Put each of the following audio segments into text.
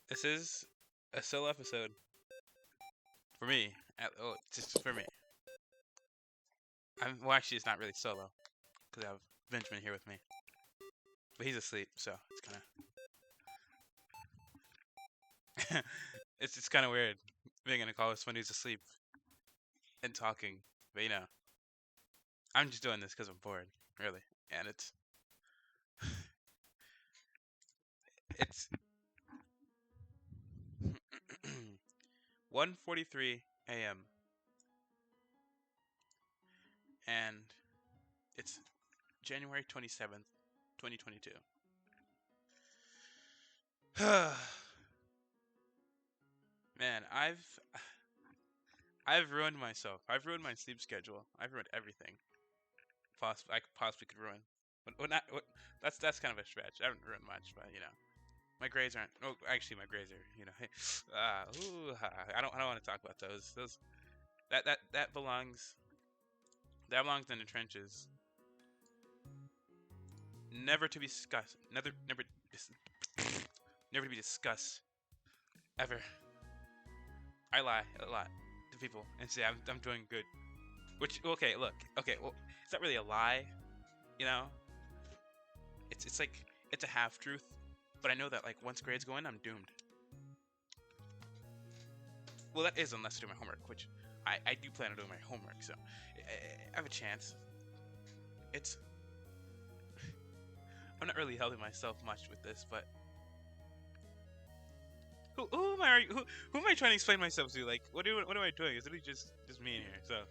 This is a solo episode for me. Oh, just for me. Well, actually, it's not really solo because I have Benjamin here with me, but he's asleep, so it's kind of it's kind of weird being in a call with someone who's asleep and talking. But I'm just doing this because I'm bored, really, and it's 1:43 a.m. and it's January 27th, 2022. Man, I've ruined myself. I've ruined my sleep schedule. I've ruined everything I possibly could ruin. That's kind of a stretch. I haven't ruined much, but my grades aren't. Oh, actually, my grades are. I don't want to talk about those. That belongs. That belongs in the trenches. Never to be discussed. Never to be discussed ever. I lie a lot to people and say I'm doing good. Which okay, look, okay, well, it's not really a lie, you know. It's like it's a half truth, but I know that like once grades go in, I'm doomed. Well, that is unless I do my homework, which I do plan on doing my homework, so I have a chance. It's I'm not really helping myself much with this, but who am I who am I trying to explain myself to? Like, what am I doing? It's literally just me in here, so it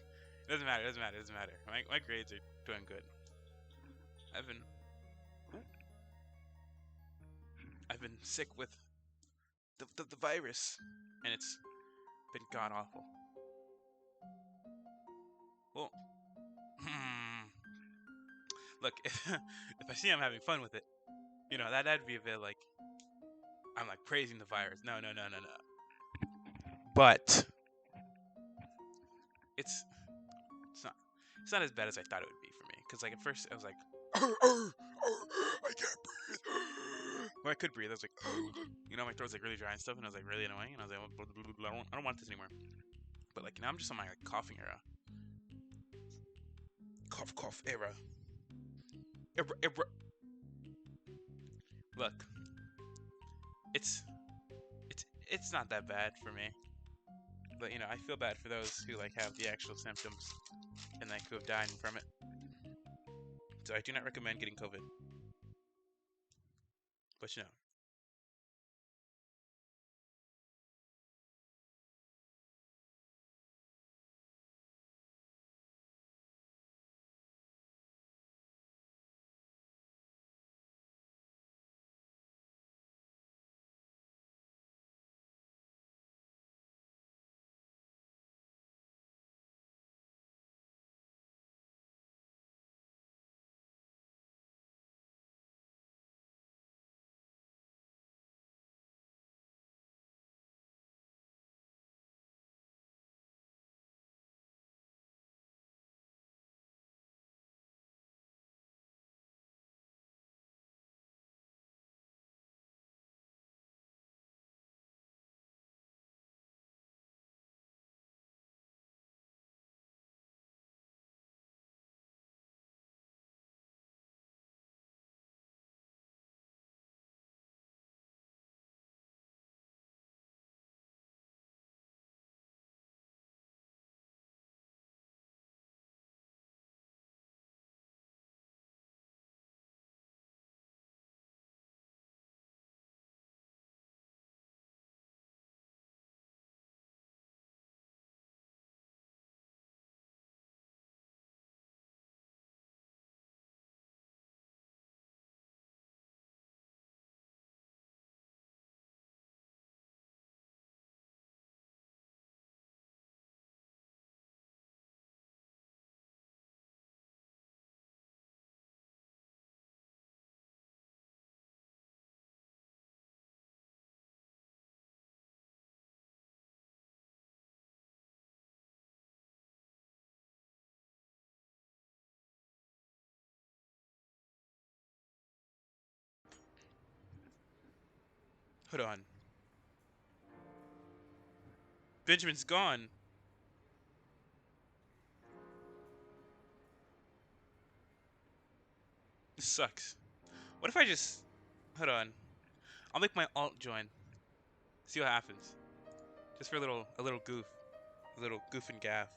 doesn't matter. It doesn't matter. It doesn't matter. My grades are doing good. I've been I've been sick with the virus, and it's been god awful. Well, look, if I see I'm having fun with it, that'd be a bit like I'm like praising the virus. No, no, no, no, no. But it's it's not it's not as bad as I thought it would be for me. Cause like at first I was like, I can't breathe. Well, I could breathe. I was like, my throat's like really dry and stuff, and I was like really annoying. And I was like, blah, blah, blah, blah, I don't want this anymore. But like now I'm just on my like coughing era. Cough, cough era. Era. Look, it's not that bad for me. But I feel bad for those who like have the actual symptoms and like who have died from it. So I do not recommend getting COVID. But Hold on. Benjamin's gone. This sucks. What if I just... Hold on. I'll make my alt join. See what happens. Just for a little goof. A little goof and gaff.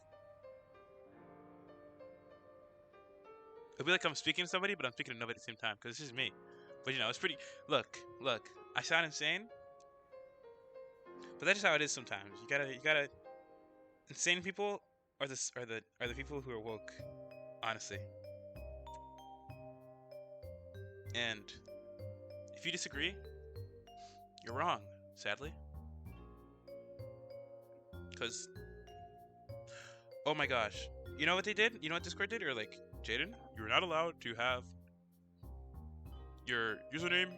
It'll be like I'm speaking to somebody, but I'm speaking to nobody at the same time, because this is me. But you know, it's pretty... Look. I sound insane, but that's just how it is sometimes. You gotta... Insane people are the people who are woke, honestly. And if you disagree, you're wrong, sadly. Because, oh my gosh. You know what they did? You know what Discord did? Or like, Jayden, you were not allowed to have your username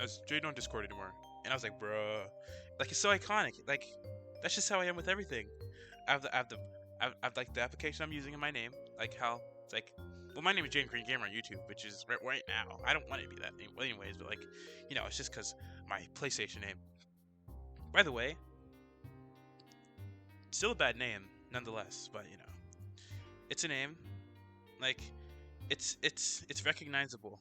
as Jayden on Discord anymore. And I was like, bruh. Like, it's so iconic. Like, that's just how I am with everything. I have like the application I'm using in my name. Like how it's like, well, my name is Jayden Green Gamer on YouTube, which is right now. I don't want it to be that name, anyways, but like, you know, it's just because my PlayStation name. By the way, still a bad name, nonetheless. But you know, it's a name. Like, it's recognizable.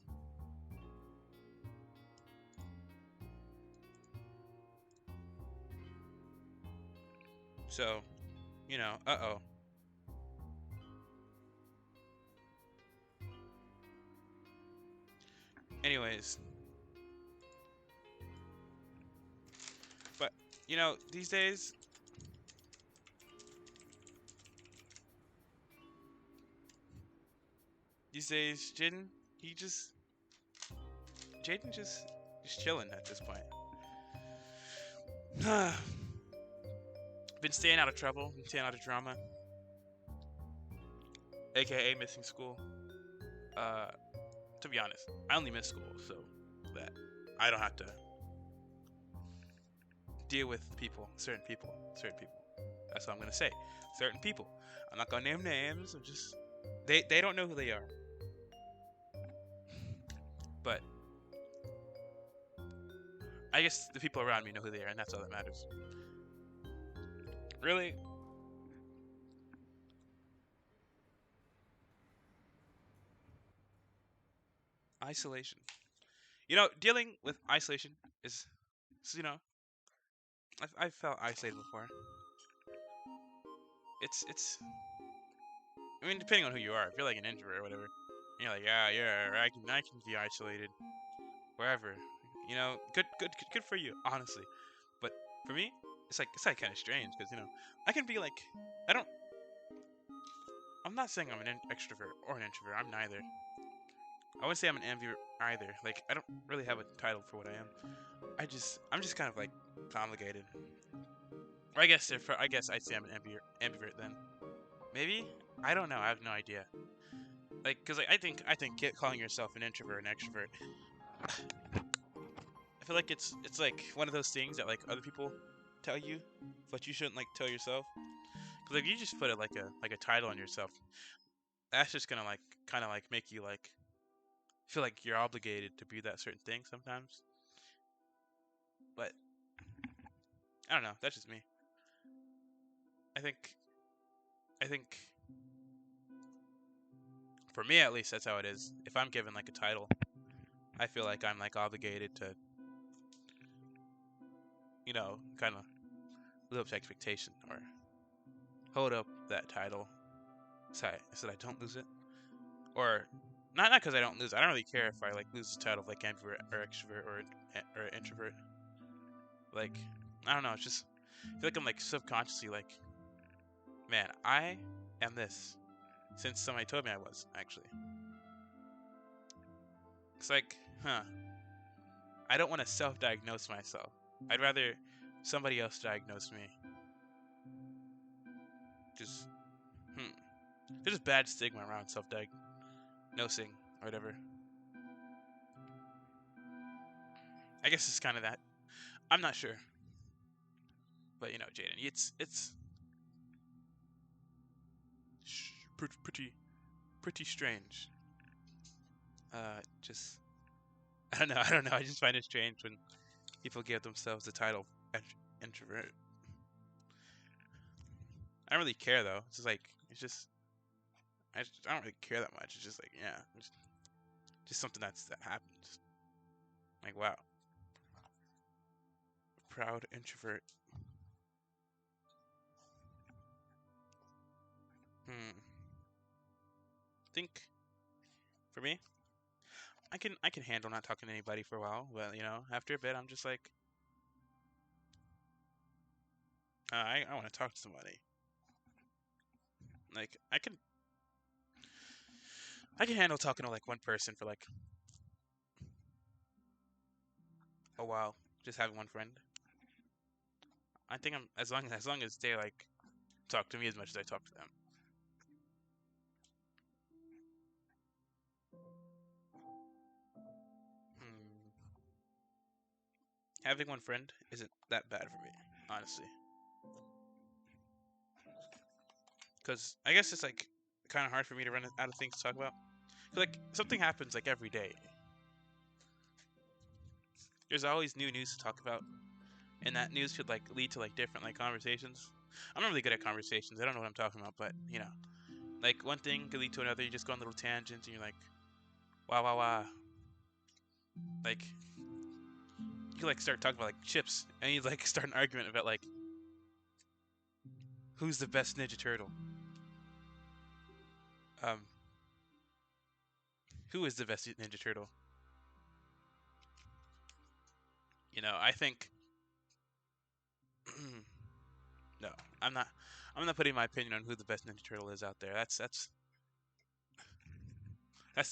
So, you know, uh-oh. Anyways. But, you know, these days... Jayden, Jayden just chilling at this point. Been staying out of trouble, been staying out of drama. AKA missing school. To be honest, I only miss school, so that I don't have to deal with certain people. That's what I'm gonna say. Certain people. I'm not gonna name names. I'm just they don't know who they are. But I guess the people around me know who they are, and that's all that matters. Really? Isolation. You know, dealing with isolation is, you know, I've felt isolated before. It's. I mean, depending on who you are. If you're like an introvert or whatever, you're like, yeah, I can be isolated wherever. You know, good for you, honestly. But for me, it's like kind of strange because you know, I can be like, I don't. I'm not saying I'm an extrovert or an introvert. I'm neither. I wouldn't say I'm an ambivert either. Like, I don't really have a title for what I am. I'm just kind of like complicated. Or I guess I'd say I'm an ambivert then. Maybe? I don't know. I have no idea. Like, cause like, I think calling yourself an introvert or an extrovert. I feel like it's like one of those things that like other people tell you, but you shouldn't like tell yourself. Cause like you just put it like a title on yourself. That's just gonna like kind of like make you like feel like you're obligated to be that certain thing sometimes. But I don't know. That's just me. I think for me at least that's how it is. If I'm given like a title, I feel like I'm like obligated to, you know, kind of live up to expectation or hold up that title so I don't lose it. Or not because I don't lose it. I don't really care if I like lose the title of like ambivert or extrovert or introvert. Like, I don't know. It's just I feel like I'm like subconsciously like, man, I am this since somebody told me I was actually. It's like, I don't want to self-diagnose myself. I'd rather somebody else diagnose me. Just, there's just bad stigma around self-diagnosing or whatever. I guess it's kind of that. I'm not sure. But you know, Jayden, it's pretty strange. Just I don't know. I just find it strange when People give themselves the title introvert. I don't really care though. It's just like I don't really care that much. It's just like yeah, just something that happens. Like wow, proud introvert. Hmm. I think for me, I can handle not talking to anybody for a while. But after a bit, I'm just like I want to talk to somebody. Like I can handle talking to like one person for like a while. Just having one friend. I think I'm as long as they like talk to me as much as I talk to them. Hmm. Having one friend isn't that bad for me, honestly. Because I guess it's like kind of hard for me to run out of things to talk about. 'Cause, like something happens like every day. There's always new news to talk about, and that news could like lead to like different like conversations. I'm not really good at conversations. I don't know what I'm talking about, but like one thing could lead to another. You just go on little tangents, and you're like, wow, wow, wow. Like you like start talking about like chips, and you like start an argument about like who's the best Ninja Turtle. Um, who is the best Ninja Turtle? I think no, I'm not. I'm not putting my opinion on who the best Ninja Turtle is out there. That's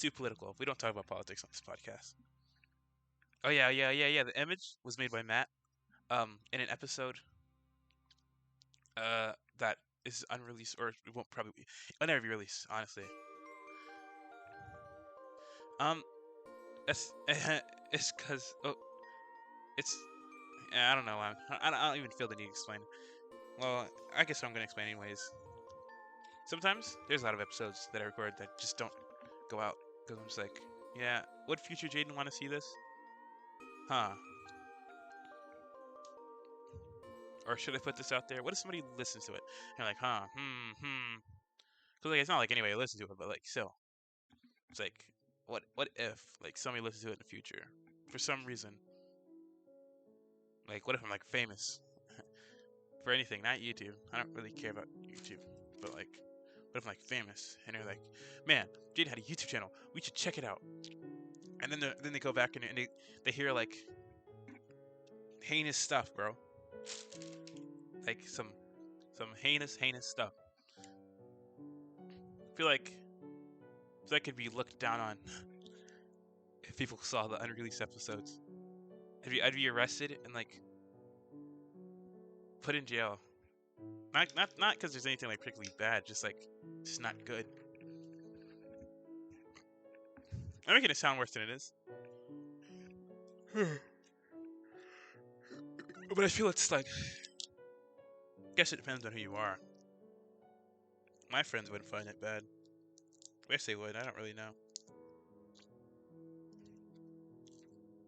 too political. We don't talk about politics on this podcast. Oh yeah, yeah, yeah, yeah. The image was made by Matt. In an episode that is unreleased or it won't probably be. It'll never be released. Honestly. Um, it's it's because it's I don't know. I don't even feel the need to explain. Well, I guess I'm gonna explain anyways. Sometimes there's a lot of episodes that I record that just don't go out because I'm just like, yeah, would future Jayden want to see this? Huh? Or should I put this out there? What if somebody listens to it? And you're like, huh? Because like it's not like anybody listens to it, but like still, it's like, what if like somebody listens to it in the future for some reason? Like, what if I'm like famous for anything, not YouTube? I don't really care about YouTube, but like, what if I'm like famous and they're like, man, Jayden had a YouTube channel. We should check it out. And then they go back and they hear like heinous stuff, bro. Like some heinous stuff. I feel like could be looked down on if people saw the unreleased episodes. I'd be arrested and like put in jail. Not because there's anything like particularly bad, just like just not good. I'm making it sound worse than it is. But I feel it's like I guess it depends on who you are. My friends wouldn't find it bad. I guess they would. I don't really know.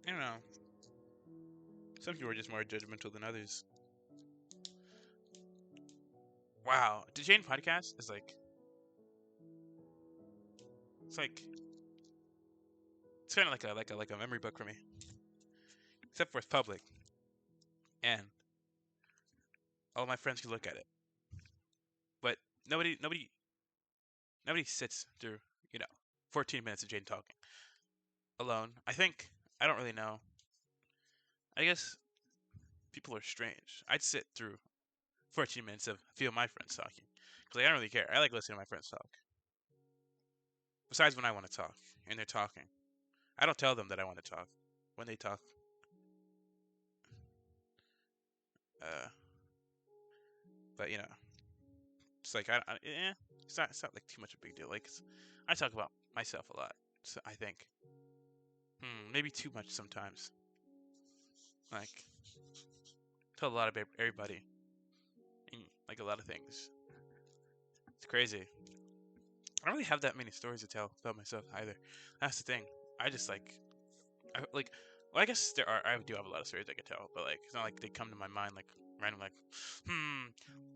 I don't know. Some people are just more judgmental than others. Wow, the Jane podcast is like it's like it's kind of like a memory book for me, except for it's public and all my friends can look at it. But nobody sits through you know 14 minutes of Jane talking alone. I don't really know. I guess people are strange. I'd sit through 14 minutes of a few of my friends talking because like, I don't really care. I like listening to my friends talk. Besides when I want to talk and they're talking, I don't tell them that I want to talk. When they talk, uh, but it's like it's not like too much of a big deal. Like I talk about myself a lot. So I think, maybe too much sometimes. Like tell a lot of everybody, and, like a lot of things. It's crazy. I don't really have that many stories to tell about myself either. That's the thing. I just like Well, I guess there are. I do have a lot of stories I could tell, but like it's not like they come to my mind like random. Like,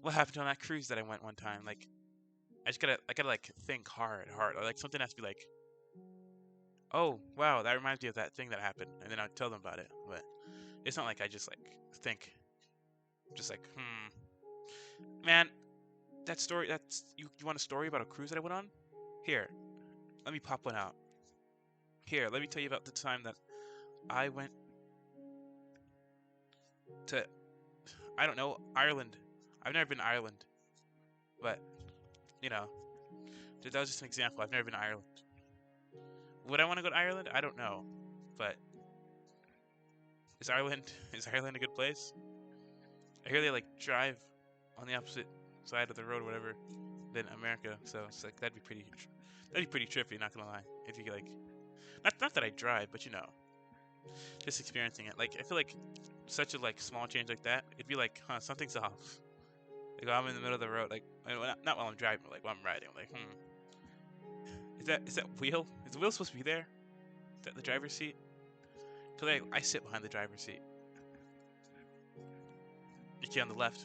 what happened on that cruise that I went one time? Like, I gotta like think hard. Or, like something has to be like, oh wow, that reminds me of that thing that happened, and then I'll tell them about it. But it's not like I just like think, just like, man, that story. That's you want a story about a cruise that I went on? Here, let me pop one out. Here, let me tell you about the time that I went to, I don't know, Ireland. I've never been to Ireland, but you know, that was just an example. I've never been to Ireland. Would I want to go to Ireland? I don't know, but is Ireland a good place? I hear they like drive on the opposite side of the road, or whatever, than America. So it's like that'd be pretty trippy. Not gonna lie. If you could, like, not that I drive, but just experiencing it. Like I feel like such a like small change like that, it'd be like, huh, something's off. Like I'm in the middle of the road, like not while I'm driving, but like while I'm riding. I'm like, is that wheel? Is the wheel supposed to be there? Is that the driver's seat? Cause I sit behind the driver's seat. You can on the left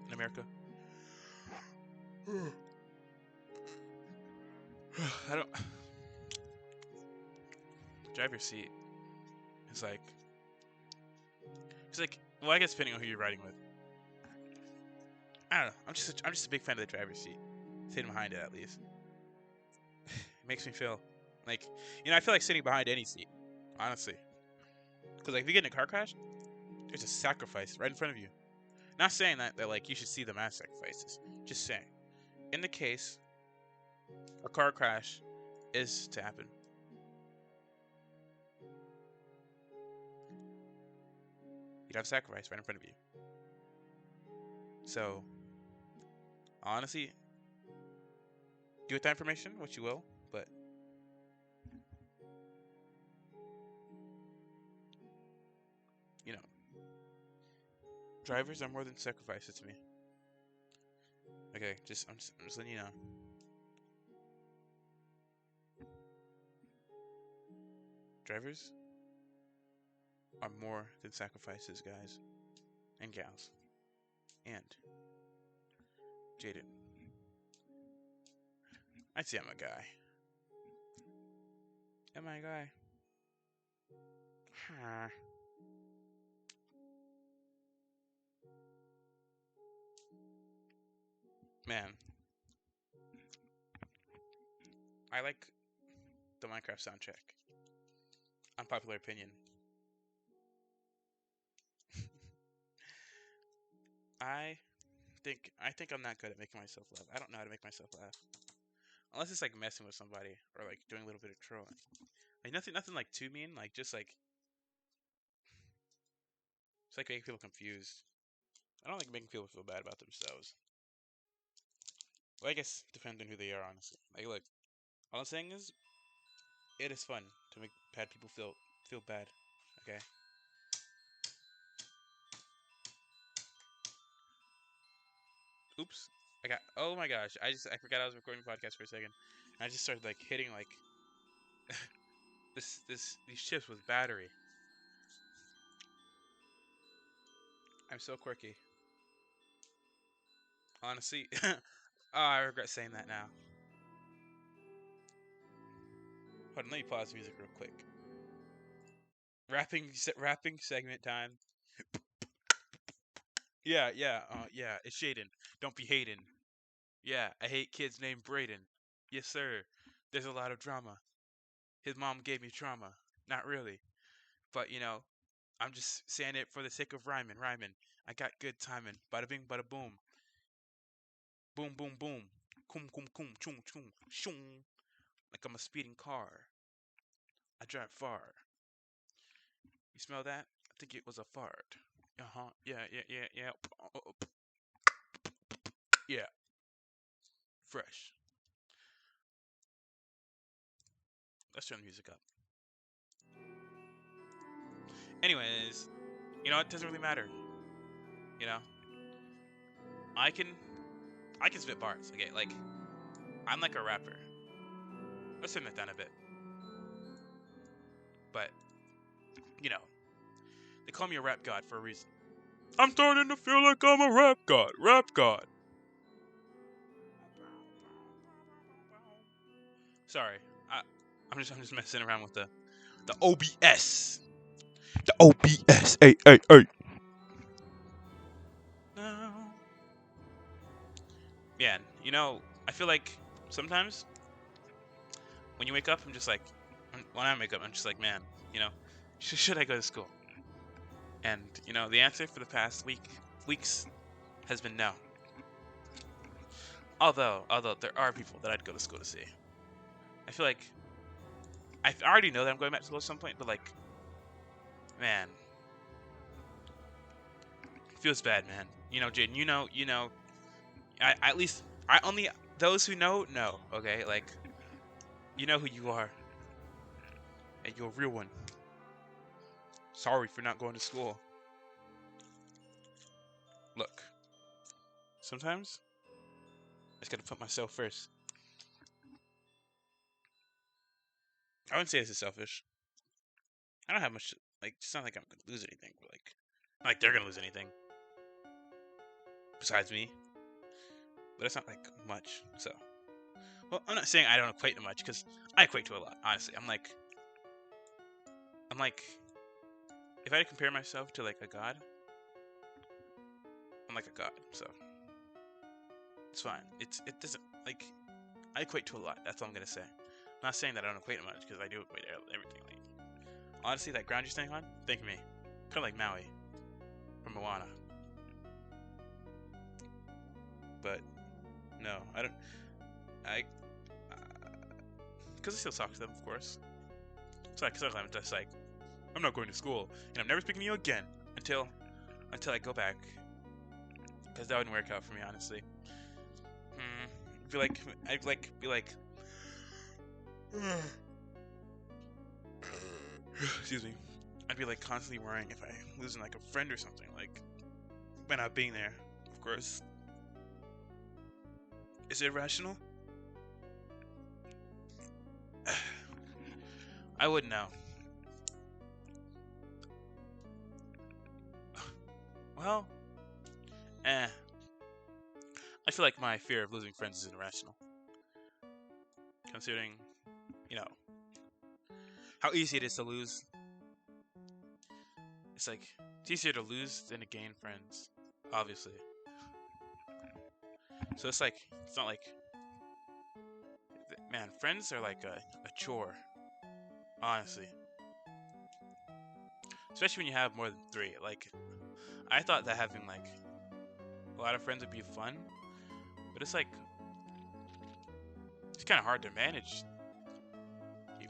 in America. I don't. Driver's seat is like. It's like. Well, I guess depending on who you're riding with. I don't know. I'm just a big fan of the driver's seat. Sitting behind it at least. It makes me feel like, I feel like sitting behind any seat, honestly. Because like if you get in a car crash, there's a sacrifice right in front of you. Not saying that like you should see them as sacrifices. Just saying, in the case a car crash is to happen, you'd have a sacrifice right in front of you. So honestly, do with that information what you will, but you know, drivers are more than sacrifices to me. Okay, I'm just letting you know. Drivers are more than sacrifices, guys and gals. And Jayden, I'd say I'm a guy. Am I a guy? Huh. Man, I like the Minecraft soundtrack. Unpopular opinion. I I think I'm not good at making myself laugh. I don't know how to make myself laugh. Unless it's like messing with somebody or like doing a little bit of trolling. Like nothing like too mean, like just like it's like making people confused. I don't like making people feel bad about themselves. Well, I guess depending on who they are, honestly. Like look, all I'm saying is it is fun to make bad people feel bad. Okay? Oops. Oh my gosh. I forgot I was recording a podcast for a second. I just started like hitting like these chips with battery. I'm so quirky. Honestly. Oh, I regret saying that now. Hold on, let me pause the music real quick. Rapping segment time. Yeah, it's Jayden. Don't be hating. Yeah, I hate kids named Brayden. Yes, sir. There's a lot of drama. His mom gave me trauma. Not really. But, I'm just saying it for the sake of rhyming. I got good timing. Bada bing, bada boom. Boom, boom, boom. Kum, kum, kum, chung, chung, shung. Like I'm a speeding car. I drive far. You smell that? I think it was a fart. Uh-huh. Yeah. Yeah. Fresh. Let's turn the music up. Anyways, it doesn't really matter. You know, I can spit bars. Okay, like I'm like a rapper. Let's turn that down a bit. But you know, They call me a rap god for a reason. I'm starting to feel like I'm a rap god. Rap god. Sorry, I'm just messing around with the OBS. The OBS. Hey, hey, hey. No. Man, I feel like sometimes when you wake up, I'm just like, when I wake up, I'm just like, man, you know, should I go to school? And the answer for the past weeks has been no. Although there are people that I'd go to school to see. I feel like I already know that I'm going back to school at some point, but like, man, it feels bad, man. Jayden, at least I only those who know, okay? Like, you know who you are, and you're a real one. Sorry for not going to school. Look, sometimes I just gotta put myself first. I wouldn't say this is selfish. I don't have much. Like, it's not like I'm gonna lose anything, but like, not like they're gonna lose anything besides me. But it's not like much. So, well, I'm not saying I don't equate to much because I equate to a lot. Honestly, I'm like, if I had to compare myself to like a god, I'm like a god. So it's fine. It doesn't like I equate to a lot. That's all I'm gonna say. I'm not saying that I don't equate to much because I do equate to everything. Like, honestly, that ground you're standing on, think of me. Kind of like Maui from Moana. But no, I don't. Because I still talk to them, of course. So because I'm just like, I'm not going to school, and I'm never speaking to you again until I go back. Because that wouldn't work out for me, honestly. I'd be like, excuse me. I'd be like constantly worrying if I losing like a friend or something, like by not being there. Of course. Is it irrational? I wouldn't know. Well, I feel like my fear of losing friends is irrational. Considering, how easy it is to lose. It's like, it's easier to lose than to gain friends, obviously. So it's like, it's not like, man, friends are like a chore, honestly. Especially when you have more than 3. Like, I thought that having like a lot of friends would be fun, but it's like, it's kind of hard to manage.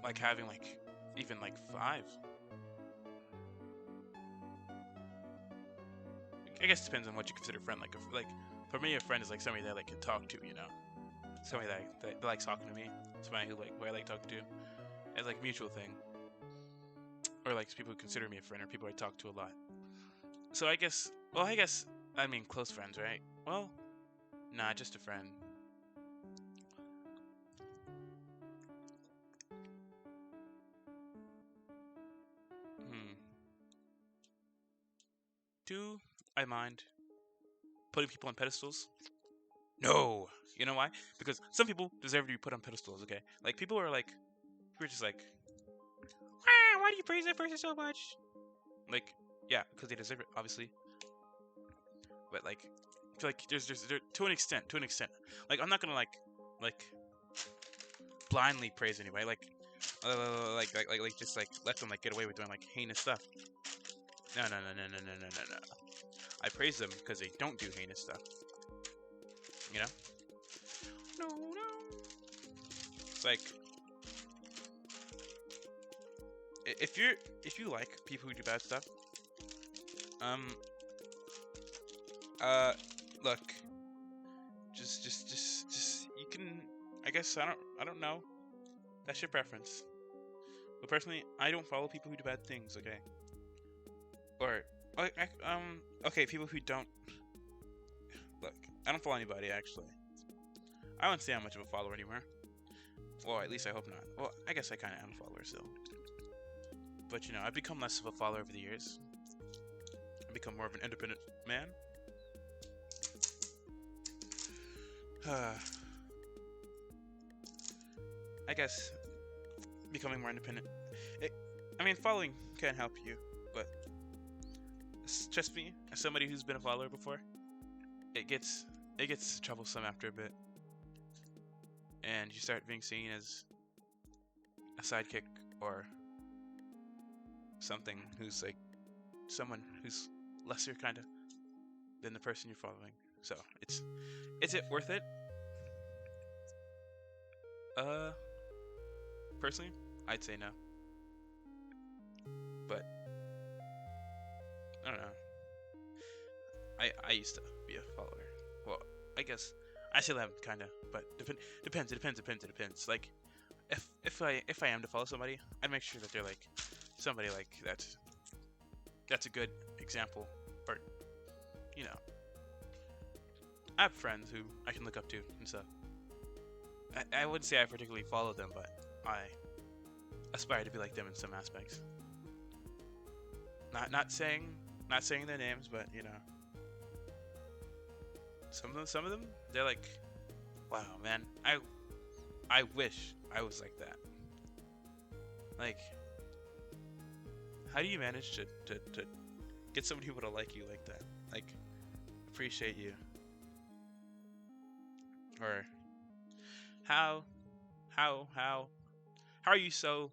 Like having like, even like 5. I guess it depends on what you consider a friend. Like, for me, a friend is like somebody that I like can talk to, somebody that likes talking to me, somebody who I like talking to. It's like a mutual thing, or like people who consider me a friend, or people I talk to a lot. So I guess I mean close friends, right? Well, nah, just a friend. Do I mind putting people on pedestals? No. You know why? Because some people deserve to be put on pedestals, okay? Like, people are just like, why do you praise that person so much? Like, yeah, because they deserve it, obviously. But, like, I feel like there's to an extent. Like, I'm not gonna, like, blindly praise anybody. Just, like, let them, like, get away with doing, like, heinous stuff. No. I praise them because they don't do heinous stuff. You know? No. It's like, if you like people who do bad stuff, look, just you can. I guess I don't know. That's your preference. But personally, I don't follow people who do bad things. Okay. Or okay, people who don't. Look, I don't follow anybody actually. I wouldn't say I'm much of a follower anymore. Well, at least I hope not. Well, I guess I kind of am a follower still. But I've become less of a follower over the years. become more of an independent man. I guess becoming more independent. I mean, following can help you, but trust me, as somebody who's been a follower before, it gets troublesome after a bit, and you start being seen as a sidekick or something who's like someone who's lesser kind of than the person you're following. So is it worth it? Personally, I'd say no. But I don't know. I used to be a follower. Well, I guess I still am kind of, but depends. It depends. Like if I am to follow somebody, I'd make sure that they're like somebody like that's a good example. Or you know, I have friends who I can look up to and stuff. I wouldn't say I particularly follow them, but I aspire to be like them in some aspects. Not saying their names, but you know, some of them, they're like, wow, man, I wish I was like that. Like, how do you manage to get so many people to like you like that? Like, appreciate you. Or how are you so,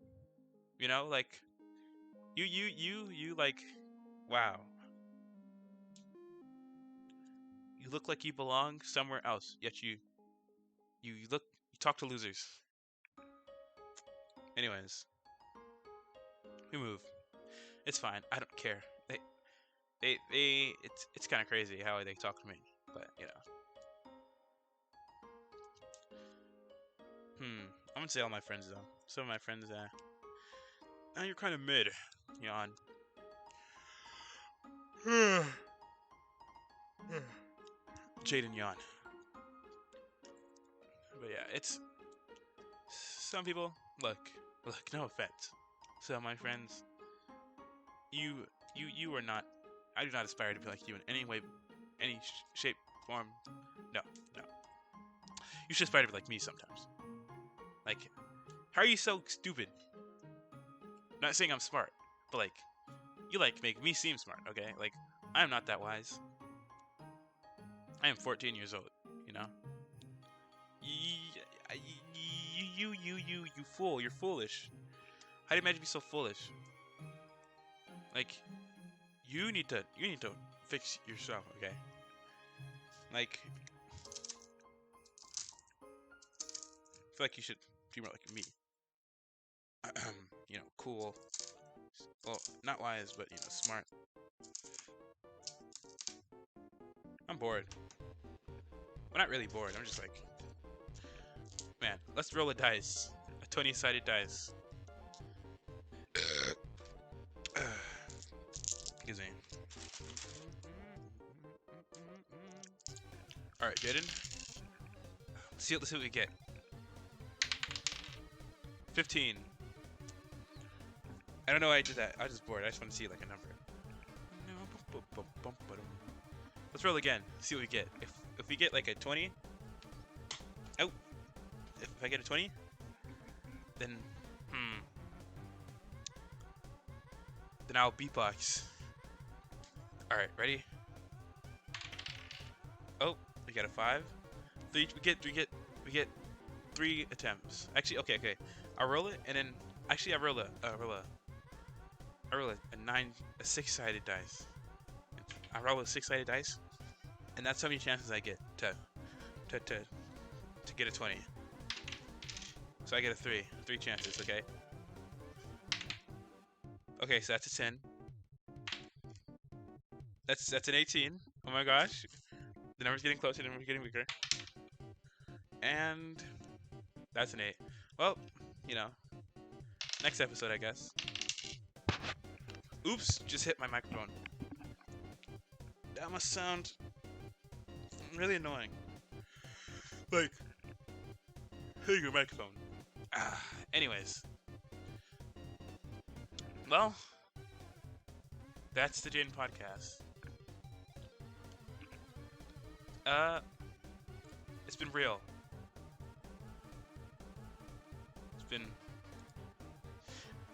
you know, like you like, wow, you look like you belong somewhere else, yet you talk to losers. Anyways, we move. It's fine. I don't care. It's kind of crazy how they talk to me, but you know. I'm gonna say all my friends though. Some of my friends, you're kind of mid. Yawn. Jayden yawn. But yeah, it's some people. Look, no offense. So my friends, you are not. I do not aspire to be like you in any way, any shape, form. No. You should aspire to be like me sometimes. Like, how are you so stupid? I'm not saying I'm smart, but like, you like make me seem smart, okay? Like, I'm not that wise. I am 14 years old, you know? You fool, you're foolish. How do you imagine be so foolish? Like, you need to fix yourself, okay? Like, I feel like you should be more like me. You know, cool. Well, not wise, but you know, smart. I'm bored. Well, not really bored. I'm just like, man, let's roll a dice. A 20-sided dice. Excuse me. Alright, Jayden. Let's see what we get. 15. I don't know why I did that. I was just bored. I just want to see like a number. Let's roll again. See what we get. If we get like a 20. Oh. If I get a 20, then then I'll beatbox. All right, ready? Oh, we got a 5. We get 3 attempts. Actually, okay. I'll roll it, and then actually I roll a 6-sided dice. I roll a 6-sided dice, and that's how many chances I get to get a 20. So I get a 3 chances. Okay. Okay, so that's a 10. That's an 18. Oh my gosh, the number's getting closer. The number's getting weaker. And that's an 8. Well, you know, next episode, I guess. Oops, just hit my microphone. That must sound really annoying. Like, hitting your microphone. Anyways. Well, That's the Jayden podcast. Uh, it's been real. It's been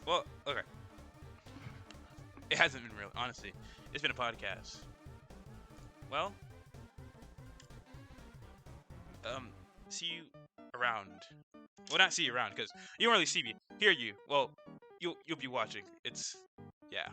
well, okay. It hasn't been real, honestly. It's been a podcast. Well, um, see you around. Well, not see you around because you don't really see me. Hear you. Well, you'll be watching. It's yeah.